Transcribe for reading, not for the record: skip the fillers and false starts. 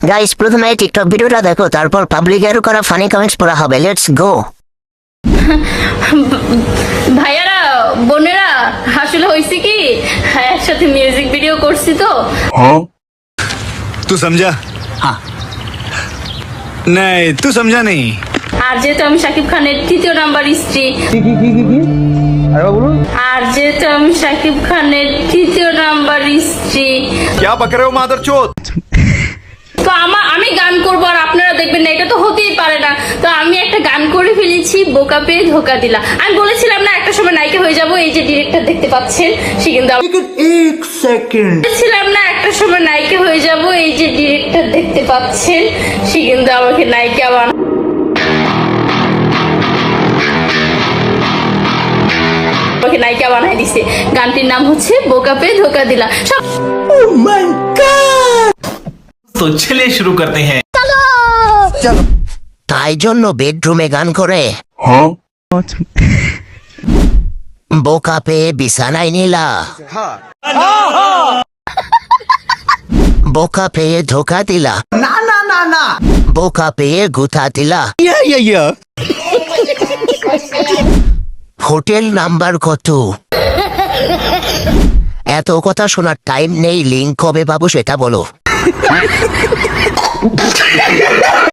Guys প্রথমে TikTok ভিডিওটা দেখো, তারপর পাবলিকের করা ফানি কমেন্টস পড়া হবে। Let's go. ভাইয়ারা বোনেরা আসলে হয়েছে কি, একসাথে মিউজিক ভিডিও করছি তো। तू समझा? हाँ। नहीं तू समझा नहीं। আর যেহেতু আমি শাকিব খানের তৃতীয় নাম্বার স্ত্রী, আর যেহেতু আমি শাকিব খানের তৃতীয় নাম্বার স্ত্রী, क्या बक रहे हो मादरचोद? তো আমি গান করবো আর আপনারা দেখবেন না, এটা তো হতেই পারে না। তো আমি একটা গান করে ফেলেছি, বোকা পেয়ে ধোকা দিলা। আমি বলেছিলাম না একটা সময় নায়িকা হয়ে যাব, এই যে ডিরেক্টর দেখতে পাচ্ছেন সে কিন্তু বলেছিলাম না একটা সময় নায়িকা হয়ে যাব, এই যে ডিরেক্টর দেখতে পাচ্ছেন সে কিন্তু আমাকে নায়িকা আমাকে নায়িকা বানাই দিছে। গানটির নাম হচ্ছে বোকা পেয়ে ধোকা দিলা। সব तो चलिए शुरू करते हैं। তাই জন্য বেডরুমে গান করে বোকা পেয়ে বিছানায় নিলা, বোকা পেয়ে ধোকা দিলা, না না না না, বোকা পেয়ে গুথা দিলা। হোটেল নাম্বার কত? এত কথা শোনার টাইম নেই। লিঙ্ক কবে পাবো সেটা বলো।